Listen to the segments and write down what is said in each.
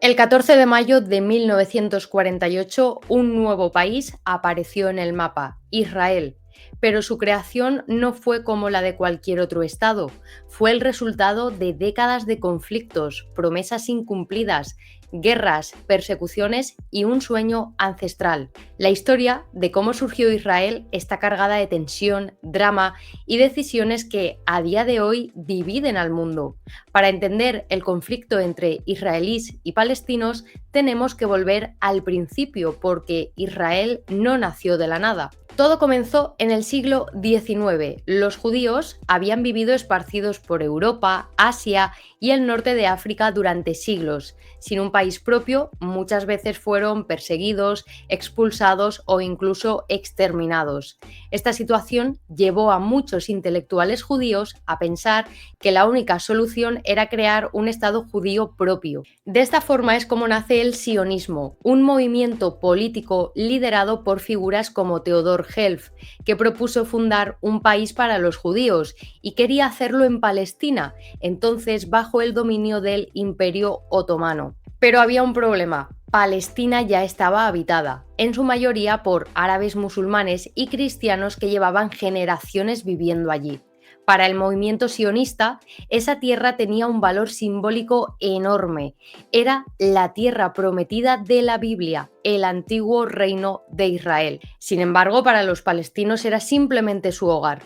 El 14 de mayo de 1948, un nuevo país apareció en el mapa, Israel, pero su creación no fue como la de cualquier otro estado, fue el resultado de décadas de conflictos, promesas incumplidas, guerras, persecuciones y un sueño ancestral. La historia de cómo surgió Israel está cargada de tensión, drama y decisiones que a día de hoy dividen al mundo. Para entender el conflicto entre israelíes y palestinos, tenemos que volver al principio, porque Israel no nació de la nada. Todo comenzó en el siglo XIX. Los judíos habían vivido esparcidos por Europa, Asia y el norte de África durante siglos. Sin un país propio, muchas veces fueron perseguidos, expulsados o incluso exterminados. Esta situación llevó a muchos intelectuales judíos a pensar que la única solución era crear un Estado judío propio. De esta forma es como nace el sionismo, un movimiento político liderado por figuras como Theodor Helf, que propuso fundar un país para los judíos y quería hacerlo en Palestina, entonces bajo el dominio del Imperio Otomano. Pero había un problema. Palestina ya estaba habitada, en su mayoría por árabes musulmanes y cristianos que llevaban generaciones viviendo allí. Para el movimiento sionista, esa tierra tenía un valor simbólico enorme. Era la tierra prometida de la Biblia, el antiguo reino de Israel. Sin embargo, para los palestinos era simplemente su hogar.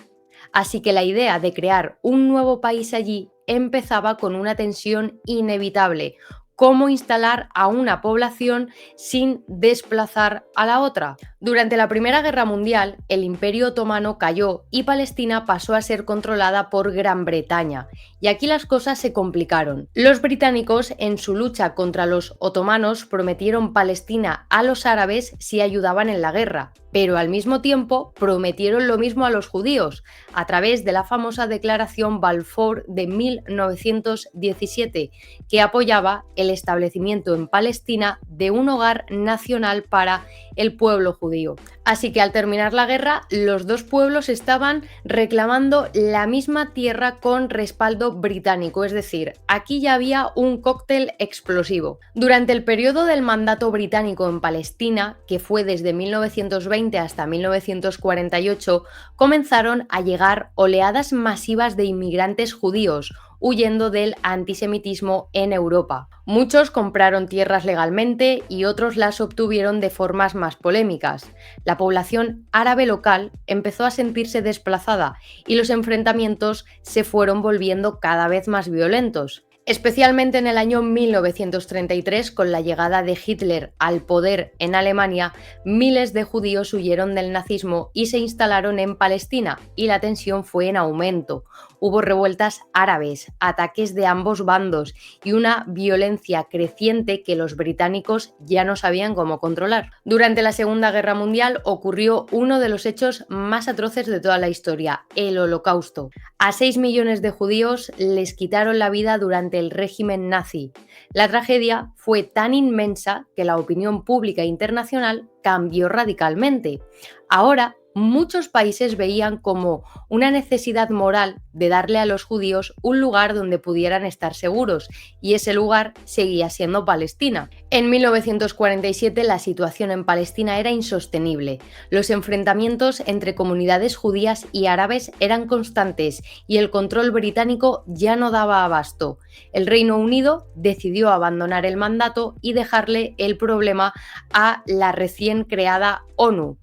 Así que la idea de crear un nuevo país allí empezaba con una tensión inevitable: cómo instalar a una población sin desplazar a la otra. Durante la Primera Guerra Mundial, el Imperio Otomano cayó y Palestina pasó a ser controlada por Gran Bretaña, y aquí las cosas se complicaron. Los británicos, en su lucha contra los otomanos, prometieron Palestina a los árabes si ayudaban en la guerra, pero al mismo tiempo prometieron lo mismo a los judíos, a través de la famosa Declaración Balfour de 1917, que apoyaba el establecimiento en Palestina de un hogar nacional para el pueblo judío. Así que al terminar la guerra, los dos pueblos estaban reclamando la misma tierra con respaldo británico, es decir, aquí ya había un cóctel explosivo. Durante el periodo del mandato británico en Palestina, que fue desde 1920 hasta 1948, comenzaron a llegar oleadas masivas de inmigrantes judíos, huyendo del antisemitismo en Europa. Muchos compraron tierras legalmente y otros las obtuvieron de formas más polémicas. La población árabe local empezó a sentirse desplazada y los enfrentamientos se fueron volviendo cada vez más violentos. Especialmente en el año 1933, con la llegada de Hitler al poder en Alemania, miles de judíos huyeron del nazismo y se instalaron en Palestina, y la tensión fue en aumento. Hubo revueltas árabes, ataques de ambos bandos y una violencia creciente que los británicos ya no sabían cómo controlar. Durante la Segunda Guerra Mundial ocurrió uno de los hechos más atroces de toda la historia: el Holocausto. A 6 millones de judíos les quitaron la vida durante el régimen nazi. La tragedia fue tan inmensa que la opinión pública internacional cambió radicalmente. Ahora, muchos países veían como una necesidad moral de darle a los judíos un lugar donde pudieran estar seguros, y ese lugar seguía siendo Palestina. En 1947 la situación en Palestina era insostenible. Los enfrentamientos entre comunidades judías y árabes eran constantes y el control británico ya no daba abasto. El Reino Unido decidió abandonar el mandato y dejarle el problema a la recién creada ONU.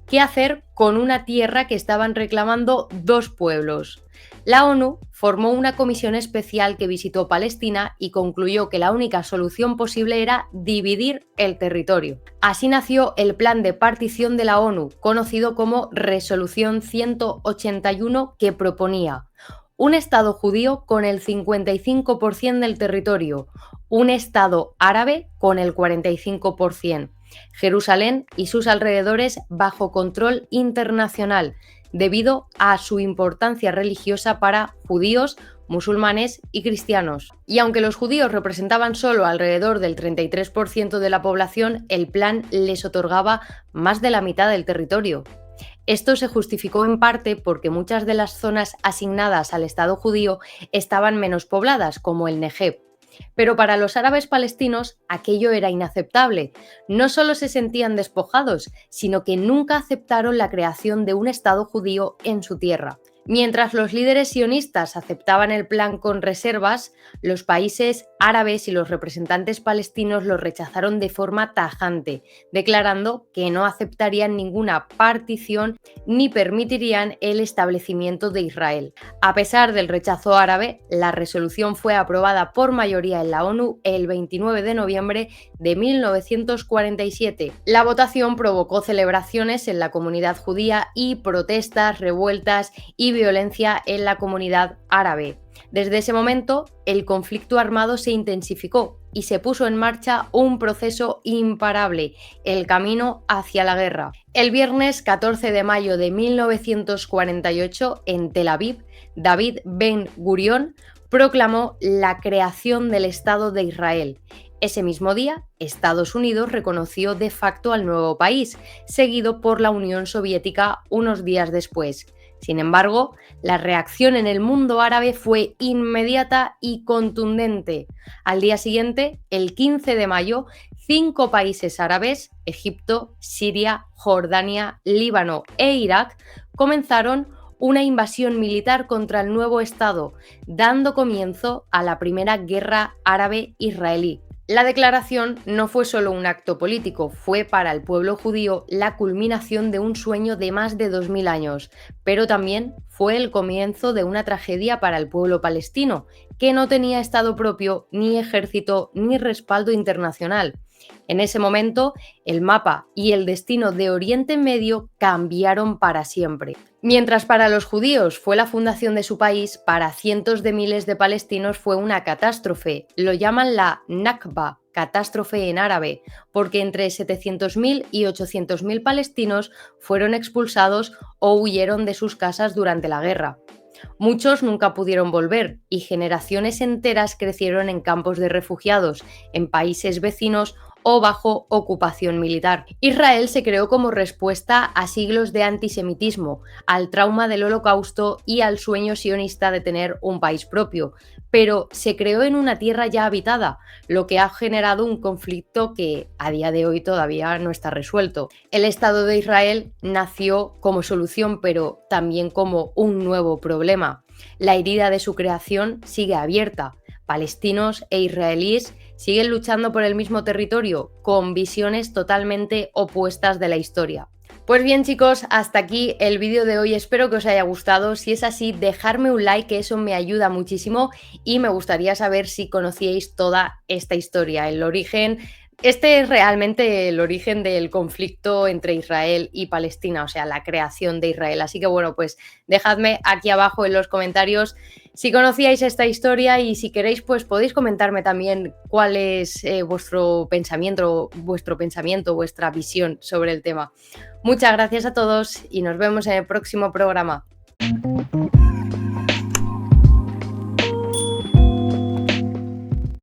¿Qué hacer con una tierra que estaban reclamando dos pueblos? La ONU formó una comisión especial que visitó Palestina y concluyó que la única solución posible era dividir el territorio. Así nació el Plan de Partición de la ONU, conocido como Resolución 181, que proponía un Estado judío con el 55% del territorio, un Estado árabe con el 45%, Jerusalén y sus alrededores bajo control internacional, debido a su importancia religiosa para judíos, musulmanes y cristianos. Y aunque los judíos representaban solo alrededor del 33% de la población, el plan les otorgaba más de la mitad del territorio. Esto se justificó en parte porque muchas de las zonas asignadas al Estado judío estaban menos pobladas, como el Negev. Pero para los árabes palestinos aquello era inaceptable. No solo se sentían despojados, sino que nunca aceptaron la creación de un Estado judío en su tierra. Mientras los líderes sionistas aceptaban el plan con reservas, los países árabes y los representantes palestinos lo rechazaron de forma tajante, declarando que no aceptarían ninguna partición ni permitirían el establecimiento de Israel. A pesar del rechazo árabe, la resolución fue aprobada por mayoría en la ONU el 29 de noviembre de 1947. La votación provocó celebraciones en la comunidad judía y protestas, revueltas y violencia en la comunidad árabe. Desde ese momento, el conflicto armado se intensificó y se puso en marcha un proceso imparable, el camino hacia la guerra. El viernes 14 de mayo de 1948, en Tel Aviv, David Ben Gurión proclamó la creación del Estado de Israel. Ese mismo día, Estados Unidos reconoció de facto al nuevo país, seguido por la Unión Soviética unos días después. Sin embargo, la reacción en el mundo árabe fue inmediata y contundente. Al día siguiente, el 15 de mayo, 5 países árabes, Egipto, Siria, Jordania, Líbano e Irak, comenzaron una invasión militar contra el nuevo Estado, dando comienzo a la primera guerra árabe-israelí. La declaración no fue solo un acto político, fue para el pueblo judío la culminación de un sueño de más de 2000 años, pero también fue el comienzo de una tragedia para el pueblo palestino, que no tenía Estado propio, ni ejército, ni respaldo internacional. En ese momento, el mapa y el destino de Oriente Medio cambiaron para siempre. Mientras para los judíos fue la fundación de su país, para cientos de miles de palestinos fue una catástrofe. Lo llaman la Nakba, catástrofe en árabe, porque entre 700.000 y 800.000 palestinos fueron expulsados o huyeron de sus casas durante la guerra. Muchos nunca pudieron volver y generaciones enteras crecieron en campos de refugiados, en países vecinos o bajo ocupación militar. Israel se creó como respuesta a siglos de antisemitismo, al trauma del Holocausto y al sueño sionista de tener un país propio, pero se creó en una tierra ya habitada, lo que ha generado un conflicto que a día de hoy todavía no está resuelto. El Estado de Israel nació como solución, pero también como un nuevo problema. La herida de su creación sigue abierta. Palestinos e israelíes siguen luchando por el mismo territorio, con visiones totalmente opuestas de la historia. Pues bien chicos, hasta aquí el vídeo de hoy, espero que os haya gustado. Si es así, dejadme un like, que eso me ayuda muchísimo, y me gustaría saber si conocíais toda esta historia, el origen. Este es realmente el origen del conflicto entre Israel y Palestina, o sea, la creación de Israel. Así que bueno, pues dejadme aquí abajo en los comentarios si conocíais esta historia, y si queréis pues podéis comentarme también cuál es vuestro pensamiento, vuestra visión sobre el tema. Muchas gracias a todos y nos vemos en el próximo programa.